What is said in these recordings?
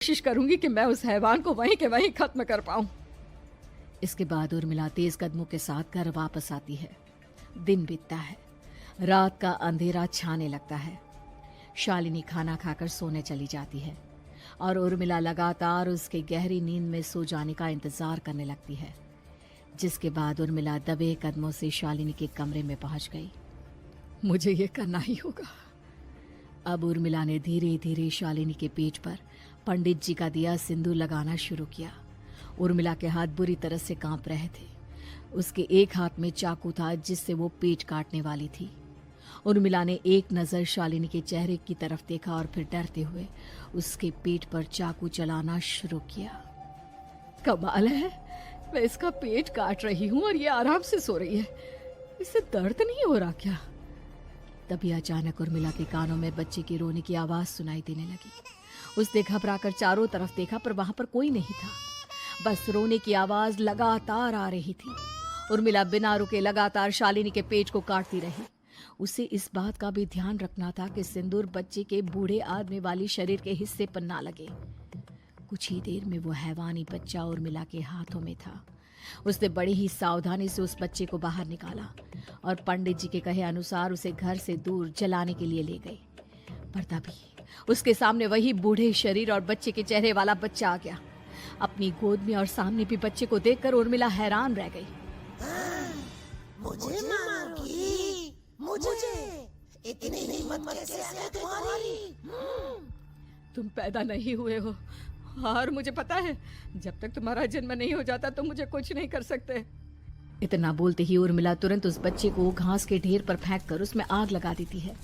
कोशिश करूंगी कि मैं उस हैवान को वहीं के वहीं खत्म कर पाऊं। इसके बाद उर्मिला तेज कदमों के साथ घर वापस आती है। दिन बीतता है, रात का अंधेरा छाने लगता है। शालिनी खाना खाकर सोने चली जाती है और उर्मिला लगातार उसके गहरी नींद में सो जाने का इंतजार करने लगती है। जिसके बाद उर्मिला दबे कदमों से शालिनी के कमरे में पहुंच गई। मुझे ये करना ही होगा। अब उर्मिला ने धीरे धीरे शालिनी के पेट पर पंडित जी का दिया सिंदूर लगाना शुरू किया। उर्मिला के हाथ बुरी तरह से कांप रहे थे। उसके एक हाथ में चाकू था जिससे वो पेट काटने वाली थी। उर्मिला ने एक नजर शालिनी के चेहरे की तरफ देखा और फिर डरते हुए उसके पेट पर चाकू चलाना शुरू किया। कमाल है, मैं इसका पेट काट रही हूँ और ये आराम से सो रही है। इससे दर्द नहीं हो रहा क्या? तभी अचानक उर्मिला के कानों में बच्चे की रोने की आवाज सुनाई देने लगी। उसने घबराकर चारों तरफ देखा पर वहां पर कोई नहीं था। बस रोने की आवाज लगातार आ रही थी। उर्मिला बिना रुके लगातार शालिनी के पेट को काटती रही। उसे इस बात का भी ध्यान रखना था कि सिंदूर बच्चे के बूढ़े आदमी वाली शरीर के हिस्से पर ना लगे। कुछ ही देर में वो हैवानी बच्चा उर्मिला के हाथों में था। उसने बड़ी ही सावधानी से उस बच्चे को बाहर निकाला और पंडित जी के कहे अनुसार उसे घर से दूर जलाने के लिए ले गई। पर तभी उसके सामने वही बूढ़े शरीर और बच्चे के चेहरे वाला बच्चा आ गया। अपनी गोद में और सामने भी बच्चे को देखकर उर्मिला हैरान रह गई। मुझे मारोगी? मुझे इतनी हिम्मत कैसे आ गई तुम्हारी? तुम पैदा नहीं हुए हो और मुझे पता है जब तक तुम्हारा जन्म नहीं हो जाता तो मुझे कुछ नहीं कर सकते। इतना बोलते ही उर्मिला तुरंत उस बच्चे को घास के ढेर पर फेंक कर उसमें आग लगा देती है।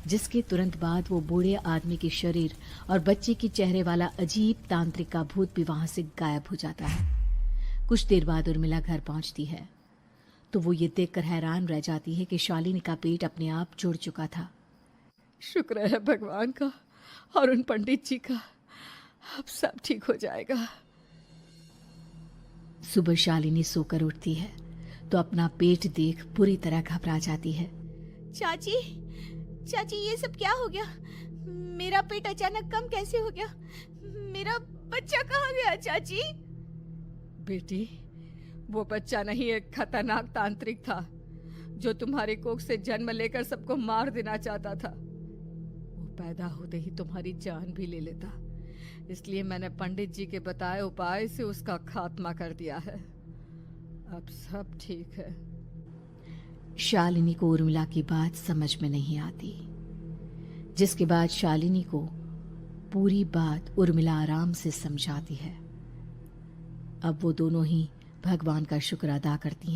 जिसके तुरंत बाद वो बूढ़े आदमी के शरीर और बच्चे के चेहरे वाला अजीब तांत्रिक का भूत भी वहां से गायब हो जाता है। कुछ देर बाद उर्मिला घर पहुंचती है तो वो ये देखकर हैरान रह जाती है कि शालिनी का पेट अपने आप जुड़ चुका था। शुक्र है भगवान का और उन पंडित जी का, अब सब ठीक हो जाएगा। सुबह शालिनी सोकर उठती है तो अपना पेट देख बुरी तरह घबरा जाती है। चाची, चाची ये सब क्या हो गया? मेरा पेट अचानक कम कैसे हो गया? मेरा बच्चा कहाँ गया चाची? बेटी, वो बच्चा नहीं, एक खतरनाक तांत्रिक था जो तुम्हारे कोख से जन्म लेकर सबको मार देना चाहता था। वो पैदा होते ही तुम्हारी जान भी ले लेता, इसलिए मैंने पंडित जी के बताए उपाय से उसका खात्मा कर दिया है। अब सब ठीक है। शालिनी को उर्मिला की बात समझ में नहीं आती। जिसके बाद शालिनी को पूरी बात उर्मिला आराम से समझाती है। अब वो दोनों ही भगवान का शुक्र अदा करती हैं